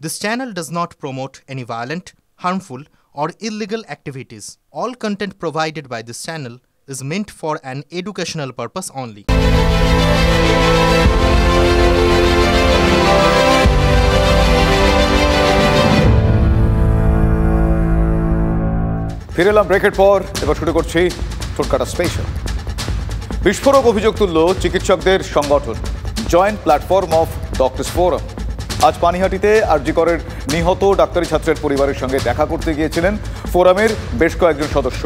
This channel does not promote any violent, harmful, or illegal activities. All content provided by this channel is meant for an educational purpose only. ফিরে এলাম ব্রেকের পর। এবার শুরু করছি ঠোঁটকাটা special. বিস্ফোরক অভিযোগ তুলল চিকিৎসকদের সংগঠন joint platform of doctors forum. আজ পানিহাটিতে আরজি করের নিহত ডাক্তারি ছাত্রের পরিবারের সঙ্গে দেখা করতে গিয়েছিলেন ফোরামের বেশ কয়েকজন সদস্য।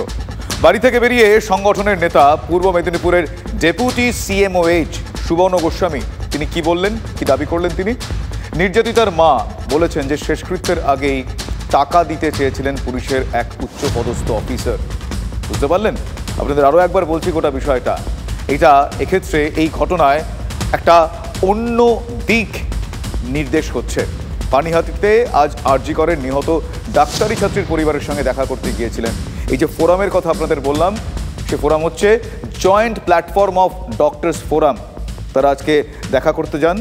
বাড়ি থেকে বেরিয়ে সংগঠনের নেতা পূর্ব মেদিনীপুরের ডেপুটি সিএমওএইচ সুবর্ণ গোস্বামী তিনি কি বললেন, কি দাবি করলেন তিনি? নির্যাতিতার মা বলেছেন যে শেষকৃত্যের আগেই টাকা দিতে চেয়েছিলেন পুলিশের এক উচ্চপদস্থ অফিসার। বুঝতে পারলেন? আপনাদের আরও একবার বলছি গোটা বিষয়টা। এক্ষেত্রে এই ঘটনায় একটা অন্য দিক নির্দেশ হচ্ছে। পানিহাটিতে আজ আরজি করের নিহত ডাক্তারি ছাত্রীর পরিবারের সঙ্গে দেখা করতে গিয়েছিলেন। এই যে ফোরামের কথা আপনাদের বললাম, সে ফোরাম হচ্ছে joint platform of doctors forum. তারা আজকে দেখা করতে যান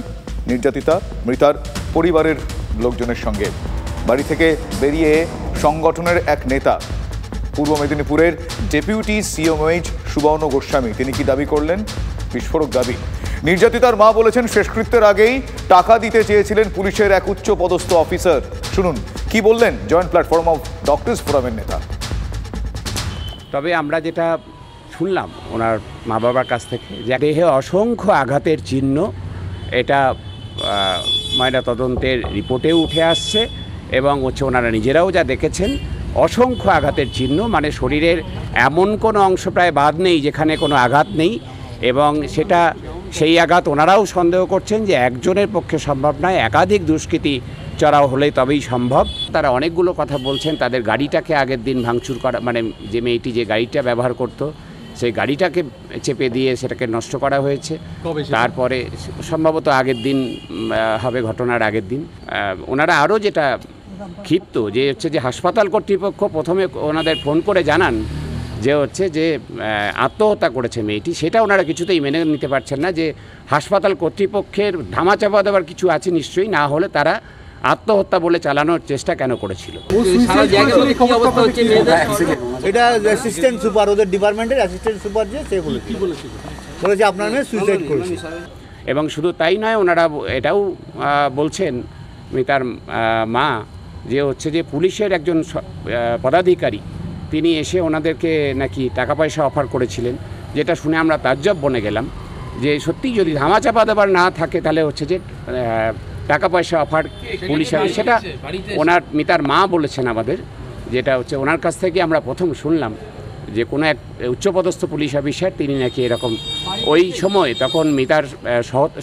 নির্যাতিতা মৃতার পরিবারের লোকজনের সঙ্গে। বাড়ি থেকে বেরিয়ে সংগঠনের এক নেতা পূর্ব মেদিনীপুরের ডেপুটি সিএমওএইচ সুবর্ণ গোস্বামী তিনি কি দাবি করলেন? বিস্ফোরক দাবি। নির্যাতিতার মা বলেছেন শেষকৃত্যের আগেই টাকা দিতে চেয়েছিলেন পুলিশের এক উচ্চ পদস্থ অফিসার। শুনুন কি বললেন জয়েন্ট প্ল্যাটফর্ম অফ ডক্টরস ফোরামের নেতা। তবে আমরা যেটা শুনলাম ওনার মা বাবার কাছ থেকে যে দেহে অসংখ্য আঘাতের চিহ্ন, এটা ময়নাতদন্তের রিপোর্টেও উঠে আসছে এবং ওনারা নিজেরাও যা দেখেছেন অসংখ্য আঘাতের চিহ্ন, মানে শরীরের এমন কোনো অংশ প্রায় বাদ নেই যেখানে কোনো আঘাত নেই। এবং সেই আঘাত ওনারাও সন্দেহ করছেন যে একজনের পক্ষে সম্ভব নয়, একাধিক দুষ্কৃতী চড়াও হলেই তবেই সম্ভব। তারা অনেকগুলো কথা বলছেন। তাদের গাড়িটাকে আগের দিন ভাঙচুর করা, মানে যে মেয়েটি যে গাড়িটা ব্যবহার করতো সেই গাড়িটাকে চেপে দিয়ে সেটাকে নষ্ট করা হয়েছে। তারপরে সম্ভবত আগের দিন হবে, ঘটনার আগের দিন। ওনারা আরও যেটা ক্ষিপ্ত যে হাসপাতাল কর্তৃপক্ষ প্রথমে ওনাদের ফোন করে জানান যে আত্মহত্যা করেছে মেয়েটি, সেটা ওনারা কিছুতেই মেনে নিতে পারছেন না। যে হাসপাতাল কর্তৃপক্ষের ধামাচাপা দেওয়ার কিছু আছে নিশ্চয়ই, না হলে তারা আত্মহত্যা বলে চালানোর চেষ্টা কেন করেছিল? এটা অ্যাসিস্ট্যান্ট সুপার, ওদের ডিপার্টমেন্টের অ্যাসিস্ট্যান্ট সুপার যে সে বলেছে আপনার মেয়ে সুইসাইড করেছে। এবং শুধু তাই নয়, ওনারা এটাও বলছেন তার মা যে পুলিশের একজন পদাধিকারী তিনি এসে ওনাদেরকে নাকি টাকা পয়সা অফার করেছিলেন, যেটা শুনে আমরা তাজ্জব বনে গেলাম যে সত্যি যদি ধামাচাপা দেবার না থাকে তাহলে যে টাকা পয়সা অফার পুলিশ, সেটা ওনার মিতার মা বলেছেন আমাদের। যেটা ওনার কাছ থেকে আমরা প্রথম শুনলাম যে কোনো এক উচ্চপদস্থ পুলিশ অফিসার তিনি নাকি এরকম ওই সময়, তখন মিতার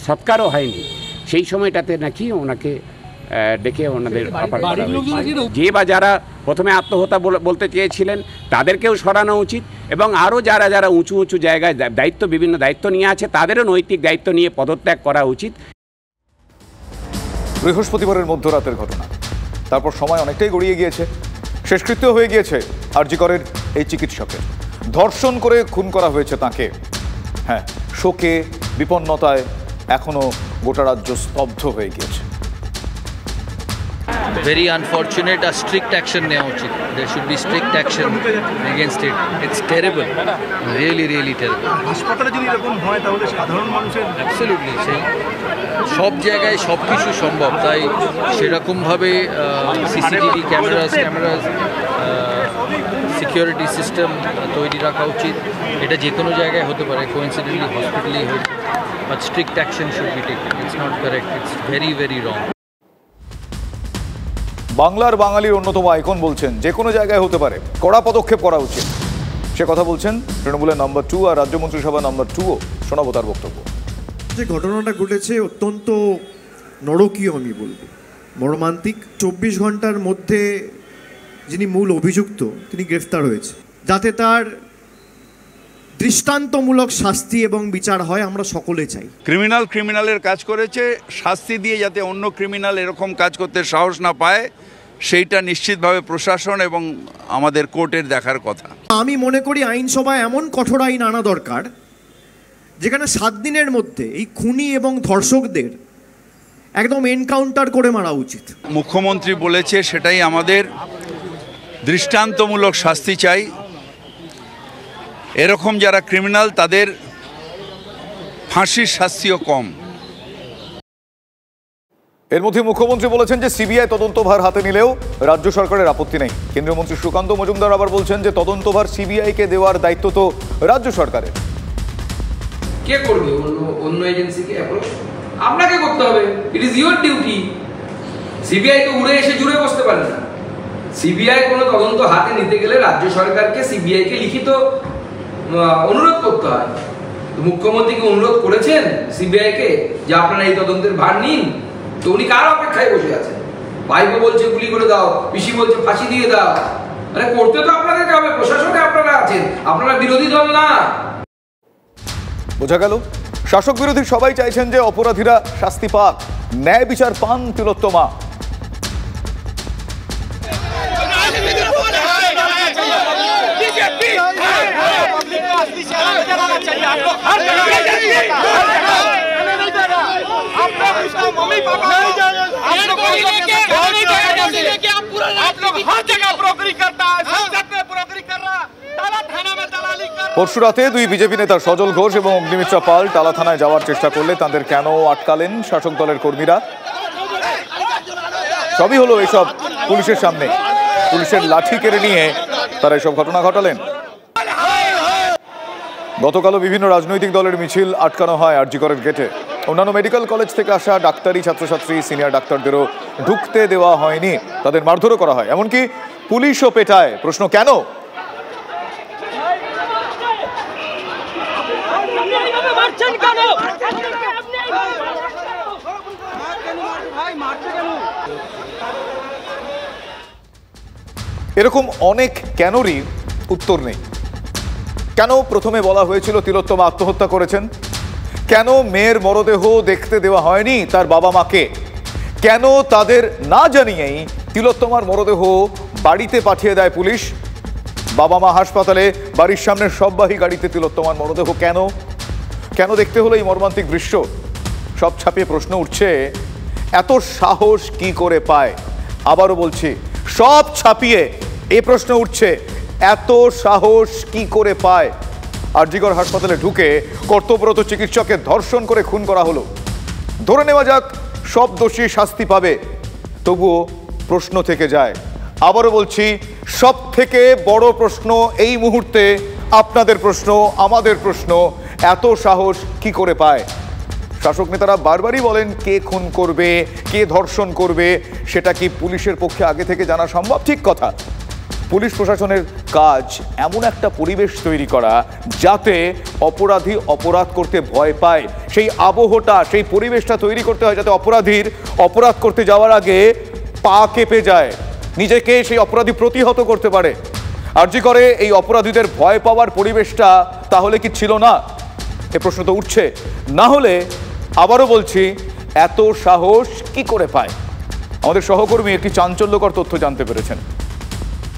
সৎকারও হয়নি, সেই সময়টাতে নাকি ওনাকে ডেকে ওনাদের অফার করা হয়েছে। যে বা যারা প্রথমে আত্মহত্যা বলতে চেয়েছিলেন তাদেরকেও সরানো উচিত এবং আরও যারা উঁচু উঁচু জায়গায় বিভিন্ন দায়িত্ব নিয়ে আছে তাদেরও নৈতিক দায়িত্ব নিয়ে পদত্যাগ করা উচিত। বৃহস্পতিবারের মধ্যরাতের ঘটনা, তারপর সময় অনেকটাই গড়িয়ে গিয়েছে। শেষকৃত্য হয়ে গিয়েছে আরজি করের এই চিকিৎসকের। ধর্ষণ করে খুন করা হয়েছে তাকে। হ্যাঁ, শোকে বিপন্নতায় এখনো গোটা রাজ্য স্তব্ধ হয়ে গিয়েছে। Very unfortunate. A strict action neoya uchit. There should be strict action against it. It's terrible. Really, really terrible. হাসপাতালে যদি এরকম হয় তাহলে সাধারণ মানুষের Absolutely. সব জায়গায় সব কিছু সম্ভব, তাই সেরকমভাবে সিসিটিভি ক্যামেরাস সিকিউরিটি সিস্টেম তৈরি রাখা উচিত। এটা যে কোনো জায়গায় হতে পারে, কোইন্সিডেন্টলি হসপিটালেই হয়েছে, but strict action should be taken. It's not correct, it's very very wrong. বাংলার বাঙালির অন্যতম আইকন বলছেন যে কোনো জায়গায় হতে পারে, কড়া পদক্ষেপ করা উচিত। সে কথা বলছেন তৃণমূলের নম্বর 2 আর রাজ্য মন্ত্রিসভা নম্বর 2ও। শোনাবো তার বক্তব্য। যে ঘটনাটা ঘটেছে অত্যন্ত নরকীয়, আমি বলবো মর্মান্তিক। 24 ঘন্টার মধ্যে যিনি মূল অভিযুক্ত তিনি গ্রেফতার হয়েছে, যাতে তার দৃষ্টান্তমূলক শাস্তি এবং বিচার হয় আমরা সকলে চাই। ক্রিমিনালের কাজ করেছে, শাস্তি দিয়ে যাতে অন্য ক্রিমিনাল এরকম কাজ করতে সাহস না পায় সেইটা নিশ্চিতভাবে প্রশাসন এবং আমাদের কোর্টের দেখার কথা। আমি মনে করি আইনসভায় এমন কঠোর আইন আনা দরকার যেখানে 7 দিনের মধ্যে এই খুনি এবং ধর্ষকদের একদম এনকাউন্টার করে মারা উচিত। মুখ্যমন্ত্রী বলেছে সেটাই আমাদের, দৃষ্টান্তমূলক শাস্তি চাই। এরকম যারা ক্রিমিনাল তাদের ফাঁসির শাস্তিও কম। এর মধ্যে মুখ্যমন্ত্রী বলেছেন যে সিবিআই তদন্তভার হাতে নিলেও রাজ্য সরকারের আপত্তি নেই। কেন্দ্রীয় মন্ত্রী সুকান্ত মজুমদার আবার বলছেন যে তদন্তভার সিবিআইকে দেওয়ার দায়িত্ব তো রাজ্য সরকারের। কে করবে? অন্য এজেন্সিকে অ্যাপ্রোচ আপনাকে করতে হবে। It is your duty. CBI তো উড়ে এসে জুড়ে বসতে পারে না। সিবিআই কোনো তদন্ত হাতে নিতে গেলে রাজ্য সরকারকে সিবিআইকে লিখিত অনুরোধ করতে হয়। মুখ্যমন্ত্রীকে অনুরোধ করেছেন সিবিআইকে যে আপনারা এই তদন্তের ভার নিন, তো উনি কার অপেক্ষায় বসে আছেন? ভাইপো বলছে গুলি করে দাও, পিসি বলছে ফাঁসি দিয়ে দাও। আরে করতে তো আপনাদেরকে হবে, প্রশাসনে আপনারা আছেন, আপনারা বিরোধী দল না। বোঝা গেল শাসক বিরোধী সবাই চাইছেন যে অপরাধীরা শাস্তি পাক, ন্যায় বিচার পান তিলোত্তমা। পরশু রাতে দুই বিজেপি নেতা সজল ঘোষ এবং অগ্নিমিত্রা পাল টালা থানায় যাওয়ার চেষ্টা করলে তাদের কেন আটকালেন শাসক দলের কর্মীরা? সবই হলো এসব পুলিশের সামনে। পুলিশের লাঠি কেড়ে নিয়ে তারা এসব ঘটনা ঘটালেন। গতকালও বিভিন্ন রাজনৈতিক দলের মিছিল আটকানো হয় আর জি করের গেটে। অন্যান্য মেডিকেল কলেজ থেকে আসা ডাক্তারি ছাত্রছাত্রী, সিনিয়র ডাক্তারদেরও ঢুকতে দেওয়া হয়নি, তাদের মারধরও করা হয়, এমনকি পুলিশও পেটায়। প্রশ্ন কেন? এরকম অনেক কেনরই উত্তর নেই। কেন প্রথমে বলা হয়েছিল তিলোত্তমা আত্মহত্যা করেছেন? কেন মেয়ের মরদেহ দেখতে দেওয়া হয়নি তার বাবা মাকে? কেন তাদের না জানিয়েই তিলোত্তমার মরদেহ বাড়িতে পাঠিয়ে দেয় পুলিশ? বাবা মা হাসপাতালে, বাড়ির সামনের সববাহী গাড়িতে তিলোত্তমার মরদেহ কেন? কেন দেখতে হলো এই মর্মান্তিক দৃশ্য? সব ছাপিয়ে প্রশ্ন উঠছে, এত সাহস কি করে পায়? আবারও বলছি, সব ছাপিয়ে এই প্রশ্ন উঠছে, এত সাহস কি করে পায়? আরজিকর হাসপাতালে ঢুকে কর্তব্যরত চিকিৎসককে ধর্ষণ করে খুন করা হলো। ধরে নেওয়া যাক সব দোষী শাস্তি পাবে, তবুও প্রশ্ন থেকে যায়। আবারও বলছি, সব থেকে বড় প্রশ্ন এই মুহূর্তে আপনাদের প্রশ্ন, আমাদের প্রশ্ন, এত সাহস কি করে পায়? শাসক নেতারা বারবারই বলেন কে খুন করবে, কে ধর্ষণ করবে, সেটা কি পুলিশের পক্ষে আগে থেকে জানা সম্ভব? ঠিক কথা। পুলিশ প্রশাসনের কাজ এমন একটা পরিবেশ তৈরি করা যাতে অপরাধী অপরাধ করতে ভয় পায়। সেই আবহটা, সেই পরিবেশটা তৈরি করতে হয় যাতে অপরাধীর অপরাধ করতে যাওয়ার আগে পা কেঁপে যায়, নিজেকে সেই অপরাধী প্রতিহত করতে পারে। আরজি করে এই অপরাধীদের ভয় পাওয়ার পরিবেশটা তাহলে কি ছিল না? এ প্রশ্ন তো উঠছে। না হলে আবারও বলছি, এত সাহস কি করে পায়? আমাদের সহকর্মী একটি চাঞ্চল্যকর তথ্য জানতে পেরেছেন,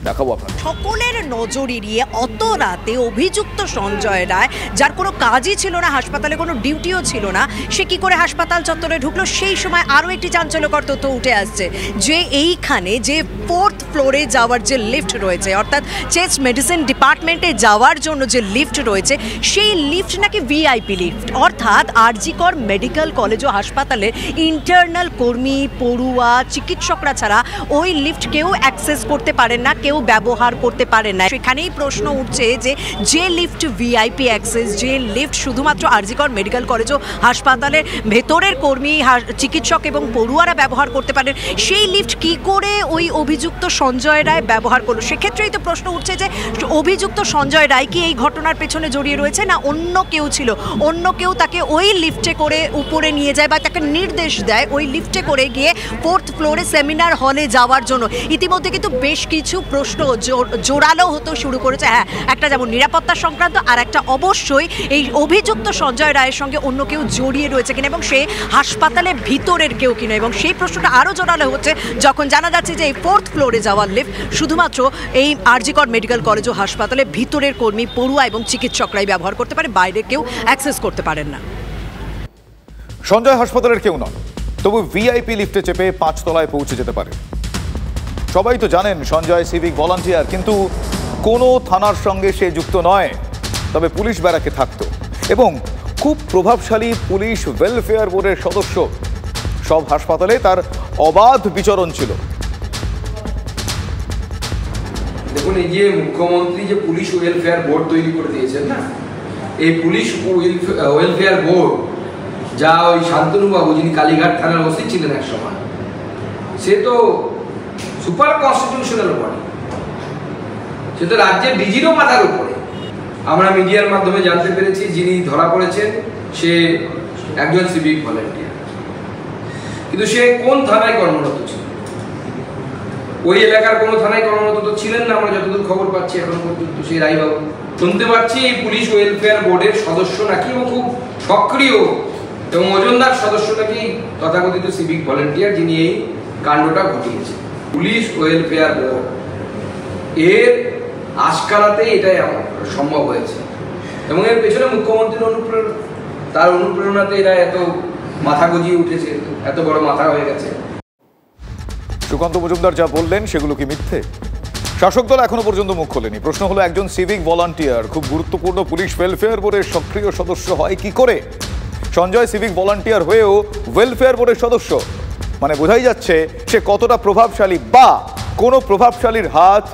দেখাবো আপনাকে। সকলের নজর এড়িয়ে অত রাতে অভিযুক্ত সঞ্জয় রায়, যার কোনো কাজই ছিল না, হাসপাতালে কোনো ডিউটিও ছিল না, সে কি করে হাসপাতাল চত্বরে ঢুকলো? সেই সময় আরও একটি চাঞ্চল্যকর তথ্য উঠে আসছে যে এইখানে যে 4th ফ্লোরে যাওয়ার যে লিফট রয়েছে, অর্থাৎ চেস্ট মেডিসিন ডিপার্টমেন্টে যাওয়ার জন্য যে লিফট রয়েছে, সেই লিফট নাকি ভিআইপি লিফট। অর্থাৎ আরজিকর মেডিকেল কলেজ ও হাসপাতালে ইন্টারনাল কর্মী, পড়ুয়া, চিকিৎসকরা ছাড়া ওই লিফট কেউ অ্যাক্সেস করতে পারেন না, কেউ ব্যবহার করতে পারে না। সেখানেই প্রশ্ন উঠছে যে লিফট ভিআইপি অ্যাক্সেস, যে লিফট শুধুমাত্র আরজিকর মেডিকেল কলেজ ও হাসপাতালের ভেতরের কর্মী, চিকিৎসক এবং পড়ুয়ারা ব্যবহার করতে পারেন, সেই লিফট কি করে ওই অভিযুক্ত সঞ্জয় রায় ব্যবহার করলো? সেক্ষেত্রেই তো প্রশ্ন উঠছে যে অভিযুক্ত সঞ্জয় রায় কি এই ঘটনার পেছনে জড়িয়ে রয়েছে, না অন্য কেউ ছিল? অন্য কেউ তাকে ওই লিফটে করে উপরে নিয়ে যায় বা তাকে নির্দেশ দেয় ওই লিফটে করে গিয়ে 4th ফ্লোরে সেমিনার হলে যাওয়ার জন্য। ইতিমধ্যে কিন্তু বেশ কিছু প্রশ্ন জোরালো হতে শুরু করেছে। হ্যাঁ, একটা যেমন নিরাপত্তা সংক্রান্ত, আর একটা অবশ্যই এই অভিযুক্ত সঞ্জয় রায়ের সঙ্গে অন্য কেউ জড়িয়ে রয়েছে কিনা এবং সে হাসপাতালের ভিতরের কেউ কিনা। এবং সেই প্রশ্নটা আরও জোরালো হচ্ছে যখন জানা যাচ্ছে যে এই 4th ফ্লোরে যাওয়ার লিফট শুধুমাত্র এই আরজিকর মেডিকেল কলেজ ও হাসপাতালে ভিতরের কর্মী, পড়ুয়া এবং চিকিৎসকরাই ব্যবহার করতে পারে, বাইরে কেউ অ্যাক্সেস করতে পারেন না। সঞ্জয় হাসপাতালের কেউ নন, তবু ভিআইপি লিফটে চেপে 5 তলায় পৌঁছে যেতে পারে। সবাই তো জানেন সঞ্জয় সিভিক ভলান্টিয়ার, কিন্তু কোনো থানার সঙ্গে সে যুক্ত নয়। তবে পুলিশ ব্যারাকে থাকতো এবং খুব প্রভাবশালী পুলিশ ওয়েলফেয়ার বোর্ডের সদস্য। সব হাসপাতালে তার অবাধ বিচরণ ছিল। দেখুন, এই যে মুখ্যমন্ত্রী যে পুলিশ ওয়েলফেয়ার বোর্ড তৈরি করে দিয়েছেন না, এই পুলিশ ওয়েলফেয়ার বোর্ড যা ওই শান্তনুবাবু, যিনি কালীঘাট থানার ওসি ছিলেন এক সময়, সে তো সুপার কনস্টিটিউশনাল বডি, সে তো রাজ্যের ডিজিরও মাথার উপরে। আমরা মিডিয়ার মাধ্যমে জানতে পেরেছি যিনি ধরা পড়েছেন সে একজন সিভিক ভলান্টিয়ার, কিন্তু সে কোন থানায় কর্মরত ছিল? ওই এলাকার কোনো থানায় কর্মরত তো ছিলেন না, আমরা যতদূর খবর পাচ্ছি এখন পর্যন্ত। সেই রায়বাবু শুনতে পাচ্ছি এই পুলিশ ওয়েলফেয়ার বোর্ডের সদস্য নাকি, এবং খুব সক্রিয় এবং ওজনদার সদস্য নাকি তথাকথিত সিভিক ভলান্টিয়ার, যিনি এই কাণ্ডটা ঘটিয়েছে। পুলিশ ওয়েলফেয়ার বোর্ড এর আশকারাতে এটাই সম্ভব হয়েছে, এবং এর পেছনে মুখ্যমন্ত্রীর অনুপ্রেরণা, তার অনুপ্রেরণাতে এরা এত মাথা গজিয়ে উঠেছে, এত বড় মাথা হয়ে গেছে। সুকান্ত মজুমদার যা বললেন সেগুলো কি মিথ্যে? শাসক দল এখনো পর্যন্ত মুখ খোলেনি। প্রশ্ন হলো, একজন সিভিক ভলান্টিয়ার খুব গুরুত্বপূর্ণ পুলিশ ওয়েলফেয়ার বোর্ডের সক্রিয় সদস্য হয় কি করে? সঞ্জয় সিভিক ভলান্টিয়ার হয়েও ওয়েলফেয়ার বোর্ডের সদস্য, মানে বোঝাই যাচ্ছে সে কতটা প্রভাবশালী, বা কোনো প্রভাবশালীর হাত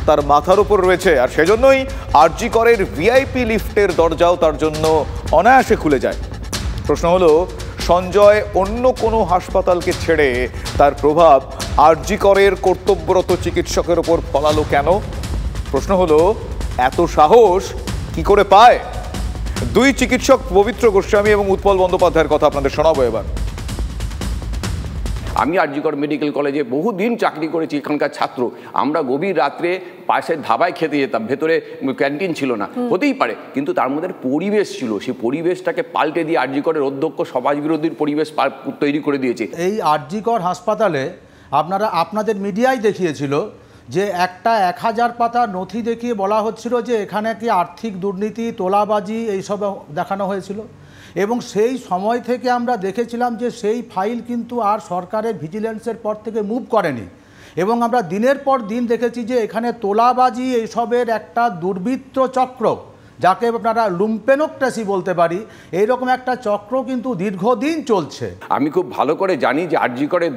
তার মাথার উপর রয়েছে। আর সেজন্যই আরজি করের ভিআইপি লিফটের দরজাও তার জন্য অনায়াসে খুলে যায়। প্রশ্ন হলো, সঞ্জয় অন্য কোনো হাসপাতালকে ছেড়ে তার প্রভাব আরজি করের কর্তব্যরত চিকিৎসকের ওপর ফলালো কেন? প্রশ্ন হলো, এত সাহস কি করে পায়? দুই চিকিৎসক পবিত্র গোস্বামী এবং উৎপল বন্দ্যোপাধ্যায়ের কথা আপনাদের শোনাবো এবার। আমি আরজি কর মেডিকেল কলেজে বহুদিন চাকরি করেছি, এখানকার ছাত্র। আমরা গভীর রাত্রে পাশের ধাবায় খেতে যেতাম, ভেতরে ক্যান্টিন ছিল না, হতেই পারে, কিন্তু তার মধ্যে পরিবেশ ছিল। সেই পরিবেশটাকে পাল্টে দিয়ে আরজি করের অধ্যক্ষ সমাজ বিরোধীর পরিবেশ তৈরি করে দিয়েছে। এই আরজি কর হাসপাতালে আপনাদের মিডিয়ায় দেখিয়েছিল যে একটা 1000 পাতা নথি দেখিয়ে বলা হচ্ছিল যে এখানে কি আর্থিক দুর্নীতি, তোলাবাজি এইসব দেখানো হয়েছিল, এবং সেই সময় থেকে আমরা দেখেছিলাম যে সেই ফাইল কিন্তু আর সরকারের ভিজিলেন্সের পর থেকে মুভ করেনি, এবং আমরা দিনের পর দিন দেখেছি যে এখানে তোলাবাজি এইসবের একটা দুর্বৃত্ত চক্র, যাকে আপনারা লুম্পেনোক্রেসি বলতে পারি, এইরকম একটা চক্র কিন্তু দীর্ঘদিন চলছে। আমি খুব ভালো করে জানি যে আরজি করের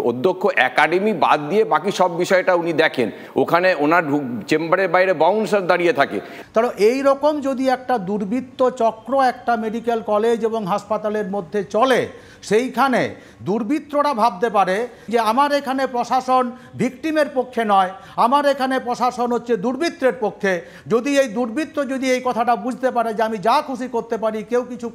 অধ্যক্ষ একাডেমি বাদ দিয়ে বাকি সব বিষয়টা উনি দেখেন, ওখানে ওনার চেম্বারের বাইরে বাউন্সার দাঁড়িয়ে থাকে। তাহলে এইরকম যদি একটা দুর্বৃত্ত চক্র একটা মেডিকেল কলেজ এবং হাসপাতালের মধ্যে চলে, সেইখানে দুর্বৃত্তরা ভাবতে পারে যে আমার এখানে প্রশাসন ভিকটিমের পক্ষে নয়, আমার এখানে প্রশাসন হচ্ছে দুর্বৃত্তের পক্ষে। যদি এই দুর্বৃত্ত যদি এই কথাটা বুঝতে পারে যে আমি যা খুশি করতে পারি, কেউ কিছু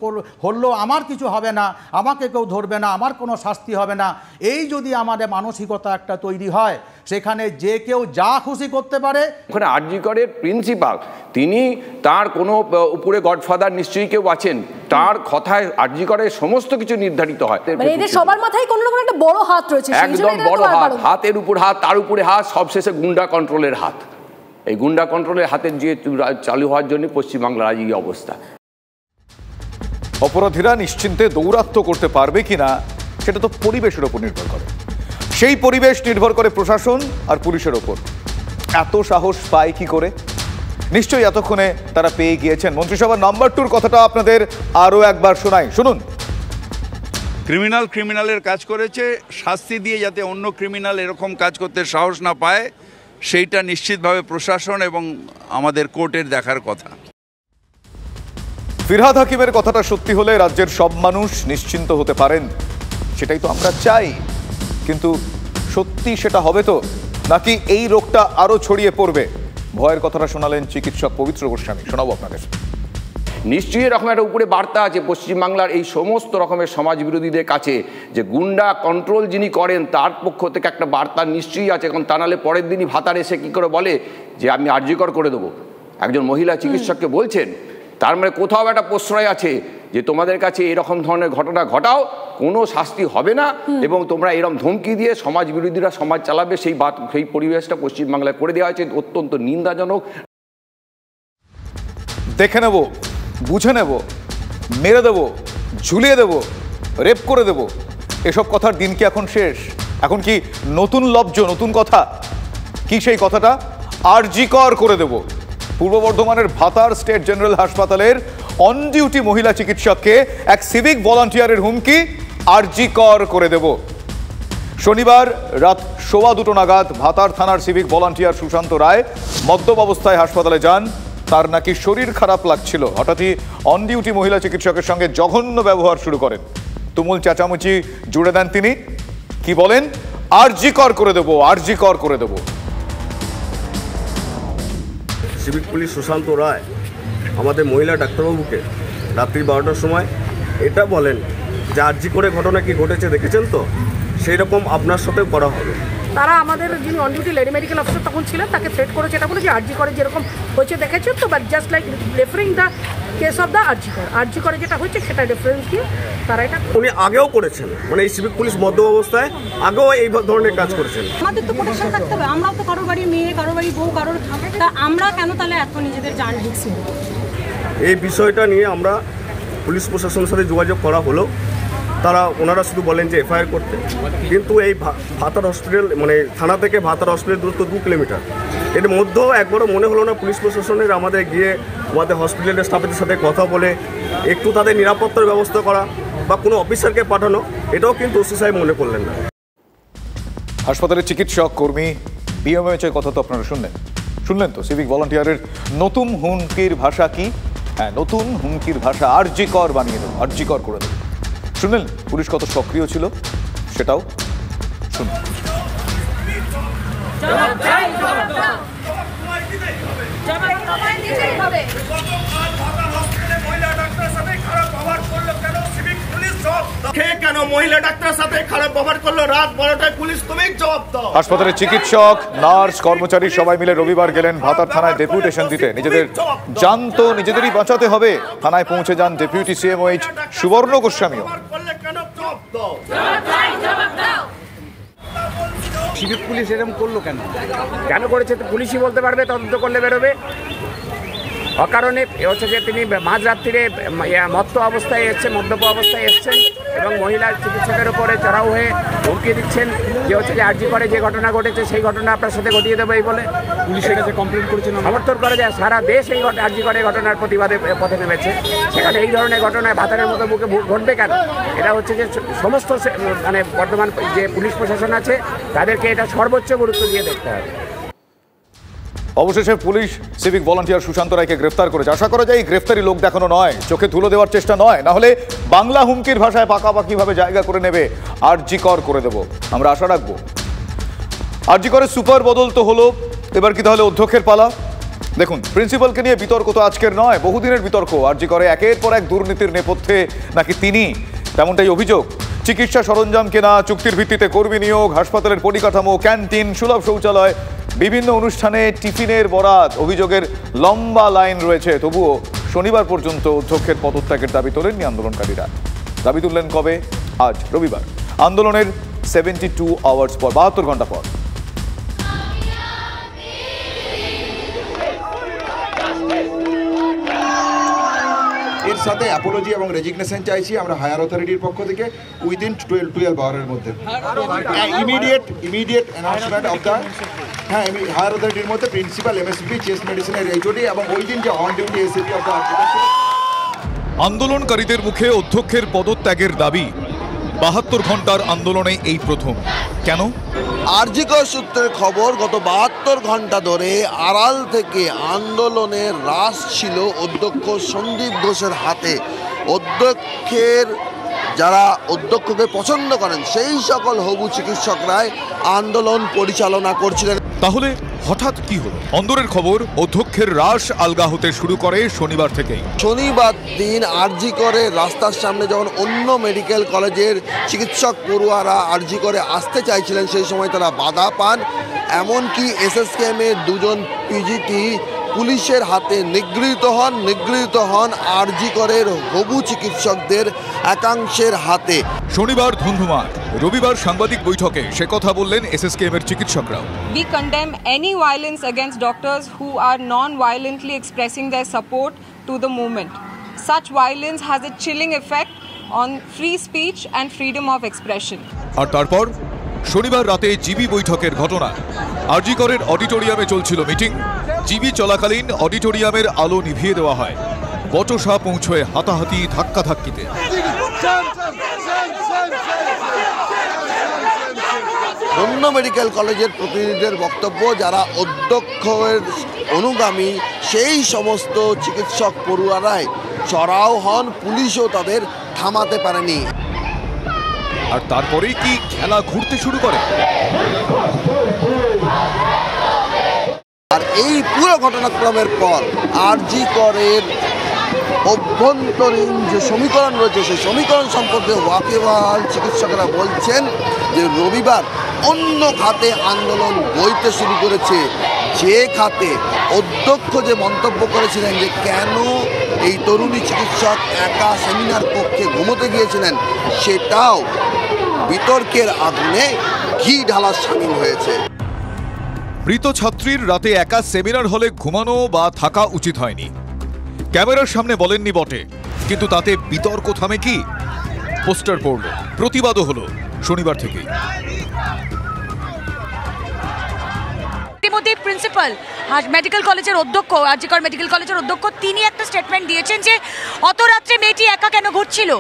হলো আমার কিছু হবে না, আমাকে কেউ ধরবে না, আমার কোনো শাস্তি হবে না, এই যদি আমাদের মানসিকতা একটা তৈরি হয়, সেখানে যে কেউ যা খুশি করতে পারে। ওখানে আরজি করের প্রিন্সিপাল, তিনি তার কোনো উপরে গডফাদার নিশ্চয়ই কেউ আছেন, তার কথায় আরজি করের সমস্ত কিছু নির্ধারিত হয়। এদের সবার মাথায় কোনো না কোনো একটা বড় হাত রয়েছে, একদম বড় হাত, হাতের উপর হাত, তার উপরে হাত, সবশেষে গুন্ডা কন্ট্রোলের হাত। এই গুন্ডা কন্ট্রোলের হাতের যে চালু হওয়ার জন্য পশ্চিমবাংলার আজ এই অবস্থা। অপরাধীরা নিশ্চিন্তে দৌরাত্ম্য করতে পারবে কিনা সেটা তো পরিবেশের ওপর নির্ভর করে। সেই পরিবেশ নির্ভর করে প্রশাসন আর পুলিশের ওপর। এত সাহস পায় কি করে? নিশ্চয়ই এতক্ষণে তারা পেয়ে গিয়েছেন। মন্ত্রিসভার নাম্বার 2 কথাটা আপনাদের আরো একবার শোনাই, শুনুন। ক্রিমিনালের কাজ করেছে, শাস্তি দিয়ে যাতে অন্য ক্রিমিনাল এরকম কাজ করতে সাহস না পায়, সেইটা নিশ্চিতভাবে প্রশাসন এবং আমাদের কোর্টের দেখার কথা। ফিরহাদ হাকিমের কথাটা সত্যি হলে রাজ্যের সব মানুষ নিশ্চিন্ত হতে পারেন, সেটাই তো আমরা চাই। কিন্তু সত্যি সেটা হবে তো, নাকি এই রোগটা আরো ছড়িয়ে পড়বে? ভয়ের কথাটা শোনালেন চিকিৎসক পবিত্র গোস্বামী, শোনাবো আপনাদের। নিশ্চয়ই এরকম একটা উপরে বার্তা আছে পশ্চিমবাংলার এই সমস্ত রকমের সমাজ বিরোধীদের কাছে, যে গুন্ডা কন্ট্রোল যিনি করেন তার পক্ষ থেকে একটা বার্তা নিশ্চয়ই আছে। এখন তা নাহলে পরের দিনই ভাতার এসে কী করে বলে যে আমি আরজিকর করে দেবো, একজন মহিলা চিকিৎসককে বলছেন, তার মানে কোথাও একটা প্রশ্রয় আছে যে তোমাদের কাছে এরকম ধরনের ঘটনা ঘটাও, কোনো শাস্তি হবে না, এবং তোমরা এরকম ধমকি দিয়ে সমাজ বিরোধীরা সমাজ চালাবে, সেই পরিবেশটা পশ্চিমবাংলায় করে দেওয়া হয়েছে। অত্যন্ত নিন্দাজনক। দেখে নেব, বুঝে নেব, মেরে দেব, ঝুলিয়ে দেব, রেপ করে দেব, এসব কথার দিন কি এখন শেষ? এখন কি নতুন লব্জ, নতুন কথা? কি সেই কথাটা? আরজি কর করে দেব। পূর্ব বর্ধমানের ভাতার স্টেট জেনারেল হাসপাতালের অন ডিউটি মহিলা চিকিৎসককে এক সিভিক ভলান্টিয়ারের হুমকি, আরজি কর করে দেব। শনিবার রাত 2:15 নাগাদ ভাতার থানার সিভিক ভলান্টিয়ার সুশান্ত রায় মদ্যপ অবস্থায় হাসপাতালে যান। তার নাকি শরীর খারাপ লাগছিল। হঠাৎই অন ডিউটি মহিলা চিকিৎসকের সঙ্গে জঘন্য ব্যবহার শুরু করেন। তুমুল চেঁচামেচি জুড়ে দেন তিনি। কি বলেন? আরজি কর করে দেব, আরজি কর করে দেব। সিভিক পুলিশ সুশান্ত রায় আমাদের মহিলা ডাক্তারবাবুকে রাত্রি 12টার সময় এটা বলেন যে আরজি করে ঘটনা কি ঘটেছে দেখেছেন তো, সেই রকম আপনার সাথেও করা হবে। তারা আমাদের যিনি on duty lady medical officer তখন ছিলেন তাকে থ্রেট করেছে, এটা বলে যে আরজি করে যেরকম হয়েছে দেখেছেন তো, but just like referring the case of the RG Kar যেটা হয়েছে সেটা রেফারেন্স দিয়ে তারা এটা উনি আগেও করেছেন, মানে এই সিভিক পুলিশ মধ্য অবস্থায় আগেও এই ধরনের কাজ করেছেন। আমাদের তো প্রোটেকশন থাকতে হবে, আমরাও তো কারোর বাড়ির মেয়ে, কারোর বাড়ির বউ, কারোর, তা আমরা কেন তাহলে এত নিজেদের জান রিস্ক নেব? এই বিষয়টা নিয়ে আমরা পুলিশ প্রশাসনের সাথে যোগাযোগ করা হলো, ওনারা শুধু বলেন যে এফআইআর করতে, কিন্তু এই ভাতার হসপিটাল মানে থানা থেকে ভাতার হসপিটাল দূরত্ব 2 কিলোমিটার। এর মধ্যেও একবারও মনে হলো না পুলিশ প্রশাসনের আমাদের গিয়ে আমাদের হসপিটালের স্টাফের সাথে কথা বলে একটু তাদের নিরাপত্তার ব্যবস্থা করা বা কোনো অফিসারকে পাঠানো, এটাও কিন্তু ওসি সাহেব মনে করলেন না। হাসপাতালের চিকিৎসক কর্মী বিএমএইচের কথা তো আপনারা শুনলেন তো। সিভিক ভলান্টিয়ারের নতুন হুমকির ভাষা কি? হ্যাঁ, নতুন হুমকির ভাষা আরজি কর বানিয়ে দেবো, আরজি কর করে দেবো। শুনলেন পুলিশ কত সক্রিয় ছিল, সেটাও শুনুন। কেন মহিলা ডাক্তারের সাথে খারাপ ব্যবহার করলো? রাত 12টায় পুলিশ, তুমি জবাব দাও। হাসপাতালের চিকিৎসক, নার্স, কর্মচারী সবাই মিলে রবিবার গেলেন ভাতার থানায় ডেপুটেশন দিতে। নিজেদের জান তো নিজেদেরই বাঁচাতে হবে। থানায় পৌঁছে যান ডেপুটি সিএমওএইচ সুবর্ণ গোস্বামীও। সিভিক পুলিশ এরকম করলো কেন? কেন করেছে তো পুলিশই বলতে পারবে, তদন্ত করলে বেরোবে। অকারণে হচ্ছে যে তিনি মাঝরাত্রিরে মত্ত অবস্থায় মদ্যপ অবস্থায় এসছেন এবং মহিলা চিকিৎসকের উপরে চড়াও হয়ে হুমকি দিচ্ছেন যে হচ্ছে যে আরজি করে যে ঘটনা ঘটেছে সেই ঘটনা আপনার সাথে ঘটিয়ে দেবো এই বলে পুলিশের কাছে কমপ্লেন করেছেন। সমর্থন করে যায় সারা দেশ এই আরজি করে ঘটনার প্রতিবাদে পথে নেমেছে। সেখানে এই ধরনের ঘটনায় ভাতারের মতো বুকে ঘটবে কেন? এটা হচ্ছে যে সমস্ত মানে বর্তমান যে পুলিশ প্রশাসন আছে তাদেরকে এটা সর্বোচ্চ গুরুত্ব দিয়ে দেখতে হবে। অবশেষে পুলিশ সিভিক ভলান্টিয়ার সুশান্ত রায়কে গ্রেফতার করেছে। আশা করা যায় গ্রেফতারি লোক দেখানো নয়, চোখে ধুলো দেওয়ার চেষ্টা নয়, না হলে বাংলা হুমকির ভাষায় পাকাপাকিভাবে জায়গা করে নেবে, আরজি কর করে দেব। আমরা আশা রাখবো। আরজি করে সুপার বদল তো হলো, এবার কি তাহলে অধ্যক্ষের পালা? দেখুন, প্রিন্সিপালকে নিয়ে বিতর্ক তো আজকের নয়, বহুদিনের বিতর্ক। আরজি করে একের পর এক দুর্নীতির নেপথ্যে নাকি তিনি, তেমনটাই অভিযোগ। চিকিৎসা সরঞ্জাম কেনা, চুক্তির ভিত্তিতে কর্মী নিয়োগ, হাসপাতালের পরিকাঠামো, ক্যান্টিন, সুলভ শৌচালয়, বিভিন্ন অনুষ্ঠানে টিফিনের বরাত, অভিযোগের লম্বা লাইন রয়েছে। তবুও শনিবার পর্যন্ত অধ্যক্ষের পদত্যাগের দাবি তোলেননি আন্দোলনকারীরা। দাবি তুললেন কবে? আজ রবিবার, আন্দোলনের 72 আওয়ার্স পর, 72 ঘন্টা পর। এর সাথে অ্যাপোলজি এবং রেজিগনেশন চাইছি আমরা হায়ার অথরিটির পক্ষ থেকে উইদিন 12 আওয়ারের মধ্যে। Immediate announcement of the higher অথরিটির মধ্যে প্রিন্সিপাল, এমএসপি, চেস্ট মেডিসিনের এইচওডি এবং ওই দিন যে on duty ACP of the আন্দোলনকারীদের মুখে অধ্যক্ষের পদত্যাগের দাবি। 72 ঘন্টার আন্দোলনে এই প্রথম। কেন? আরজি কর সূত্রের খবর, গত 72 ঘন্টা ধরে আড়াল থেকে আন্দোলনের রাশ ছিল অধ্যক্ষ সন্দীপ ঘোষের হাতে। যারা অধ্যক্ষকে পছন্দ করেন সেই সকল হবু চিকিৎসকরাই আন্দোলন পরিচালনা করছিলেন। তাহলে হঠাৎ কি হলো? অন্দরের খবর, অধ্যক্ষের রাশ আলগা হতে শুরু করে শনিবার থেকেই। শনিবার দিন আরজি করে রাস্তার সামনে যখন অন্য মেডিকেল কলেজের চিকিৎসক পড়ুয়ারা আরজি করে আসতে চাইছিলেন, সেই সময় তারা বাধা পান। এমনকি এসএসকেএমের 2জন পিজিটি পুলিশের হাতে নিগৃহীত হন আরজি করের হবু চিকিৎসকদের একাংশের হাতে। শনিবার ধুন্ধুমার, রবিবার সাংবাদিক বৈঠকে সে কথা বললেন এসএসকেএম এর চিকিৎসকরাও। We condemn any violence against doctors who are non-violently expressing their support to the movement. Such violence has a chilling effect on free speech and freedom of expression. আর তারপর শনিবার রাতে জিবি বৈঠকের ঘটনা। আরজি করের অডিটোরিয়ামে চলছিল মিটিং। জিবি চলাকালীন অডিটোরিয়ামের আলো নিভিয়ে দেওয়া হয়। বচসা পৌঁছয় হাতাহাতি ধাক্কাধাক্কিতে। অন্য মেডিকেল কলেজের প্রতিনিধিদের বক্তব্য, যারা অধ্যক্ষের অনুগামী সেই সমস্ত চিকিৎসক পড়ুয়ারাই চড়াও হন, পুলিশও তাদের থামাতে পারেনি। আর তারপরেই কি খেলা ঘুরতে শুরু করে। আর এই পুরো ঘটনাক্রমের পর আরজি করের অভ্যন্তরীণ যে সমীকরণ রয়েছে সেই সমীকরণ সম্পর্কে ওয়াকিবহাল চিকিৎসকেরা বলছেন যে রবিবার অন্য খাতে আন্দোলন বইতে শুরু করেছে। যে খাতে অধ্যক্ষ যে মন্তব্য করেছিলেন যে কেন এই তরুণী চিকিৎসক একা সেমিনার কক্ষে ঘুমোতে গিয়েছিলেন, সেটাও বিতর্কের আগুনে ঘি ঢালার শামিল হয়েছে। মৃত ছাত্রীর রাতে একা সেমিনার হলে ঘুমানো বা থাকা উচিত হয়নি, ক্যামেরার সামনে বলেননি বটে, কিন্তু তাতে বিতর্ক থামে কি? পোস্টার পড়ল, প্রতিবাদও হলো শনিবার থেকেই। ইতিমধ্যে প্রিন্সিপাল মেডিকেল কলেজের অধ্যক্ষ, আরজি কর মেডিকেল কলেজের অধ্যক্ষ, তিনি একটা স্টেটমেন্ট দিয়েছেন যে অত রাত্রে মেয়েটি একা কেন ঘুরছিল।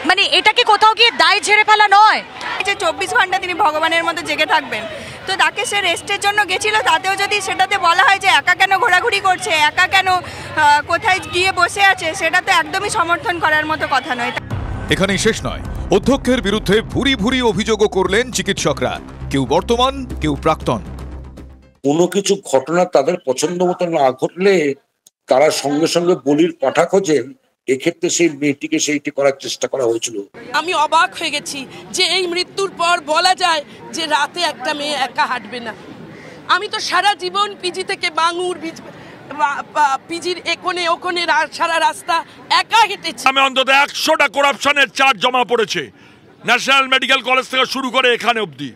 মানে এটা কি কোথাও গিয়ে দায় ঝেড়ে ফেলা নয়? যে 24 ঘন্টা তিনি ভগবানের মতো জেগে থাকবেন, তো তাকে সে রেস্টের জন্য গেছিল, তাতেও যদি সেটাতে বলা হয় যে একা কেন ঘোরাঘুরি করছে, একা কেন কোথায় গিয়ে বসে আছে, সেটা তো একদমই সমর্থন করার মতো কথা নয়। এখানেই শেষ নয়, অধ্যক্ষের বিরুদ্ধে ভুরি ভুরি অভিযোগও করলেন চিকিৎসকরা, কেউ বর্তমান, কেউ প্রাক্তন। কোনো কিছু ঘটনা তাদের পছন্দ মতো না ঘটলে তারা সঙ্গে সঙ্গে বলির পাঠা খোঁজেন। এক্ষেত্রে সেই মেয়েটিকে সেইটি করার চেষ্টা করা হয়েছিল। আমি অবাক হয়ে গেছি যে এই মৃত্যুর পর বলা যায় যে রাতে একটা মেয়ে একা হাঁটবে না। আমি তো সারা জীবন পিজি থেকে বাঙুর পিজির একোনে ওকোনে সারা রাস্তা একা হেঁটেছি। আমি অন্তত 100টা করাপশনের চার্জ জমা পড়েছে, ন্যাশনাল মেডিকেল কলেজ থেকে শুরু করে এখানে অবধি।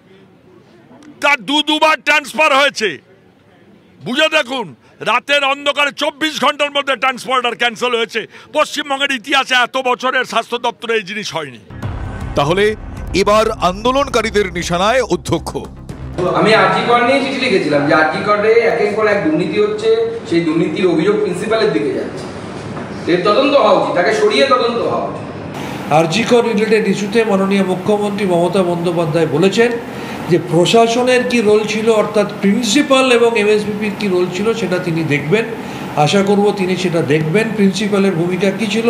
তার দুবার ট্রান্সফার হয়েছে। বুঝে দেখুন, রাতের অন্ধকারে 24 ঘন্টার মধ্যে ট্রান্সফারটার ক্যান্সেল হয়েছে। পশ্চিমবঙ্গের ইতিহাসে এত বছরের স্বাস্থ্য দপ্তরে এই জিনিস হয়নি। তাহলে এবার আন্দোলনকারীদের নিশানায় অধ্যক্ষ। আমি আরজি কর নিয়ে চিঠি লিখেছিলাম যে আরজি করে একের পর এক দুর্নীতি হচ্ছে, সেই দুর্নীতির অভিযোগ প্রিন্সিপালের দিকে যাচ্ছে, এর তদন্ত হওয়া উচিত, তাকে সরিয়ে তদন্ত হওয়া উচিত। আরজি কর রিলেটেড ইস্যুতে মাননীয় মুখ্যমন্ত্রী মমতা বন্দ্যোপাধ্যায় বলেছেন যে প্রশাসনের কি রোল ছিল, অর্থাৎ প্রিন্সিপাল এবং এমএসবিপির কি রোল ছিল সেটা তিনি দেখবেন। আশা করব তিনি সেটা দেখবেন, প্রিন্সিপালের ভূমিকা কি ছিল।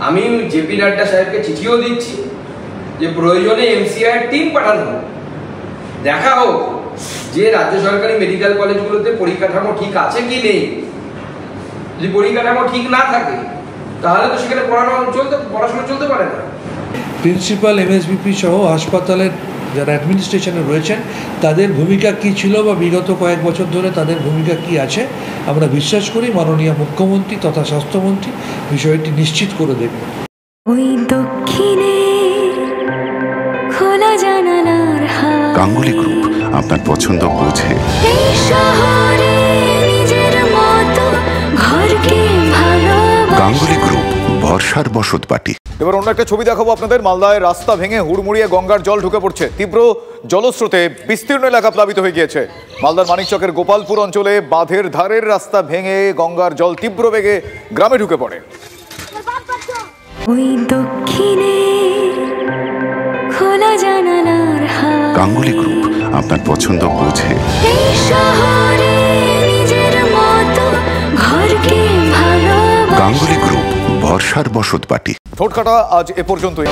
আমি জেপি নাড্ডা সাহেবকে চিঠিও দিচ্ছি যে প্রয়োজনে এমসিআই টিম পাঠানো হোক, দেখা হোক যে রাজ্য সরকারি মেডিকেল কলেজগুলোতে পরিকাঠামো ঠিক আছে কি নেই। যদি পরিকাঠামো ঠিক না থাকে তাহলে তো সেখানে পড়াশোনা চলতে পারে না। প্রিন্সিপাল, এমএসবিপি সহ হাসপাতালের যারা অ্যাডমিনিস্ট্রেশনে রয়েছেন তাদের ভূমিকা কি ছিল বা বিগত কয়েক বছর ধরে তাদের ভূমিকা কি আছে, আমরা বিশ্বাস করি মাননীয় মুখ্যমন্ত্রী তথা স্বাস্থ্যমন্ত্রী বিষয়টি নিশ্চিত করে দেবেন। ওই দক্ষিণে খোলা জানালার হাওয়া, গাঙ্গুলি গ্রুপ আপনার পছন্দ বোঝে। এই শহরে নিজের মতো ঘরকে ভালোবাসে। গাঙ্গুলি গ্রুপ, ভরসার বসতবাটি। এবার অন্য একটা ছবি দেখাবো আপনাদের। মালদায় রাস্তা ভেঙে হুড়মুড়িয়ে গঙ্গার জল ঢুকে পড়ছে। তীব্র জলস্রোতে বিস্তীর্ণ এলাকা প্লাবিত হয়ে গিয়েছে। মালদার মানিকচকের গোপালপুর অঞ্চলে বাঁধের ধারের রাস্তা ভেঙে গঙ্গার জল তীব্র বেগে গ্রামে ঢুকে পড়ে। ওই দক্ষিণে খোলা জানালার হাওয়া, গাঙ্গুলি গ্রুপ আপনার পছন্দ বোঝে। এই শহরে নিজের মতো ঘরকে ভালোবাসে। গাঙ্গুলি গ্রুপ, ভরসার বসতবাটি। ঠোঁটকাটা আজ এ পর্যন্তই।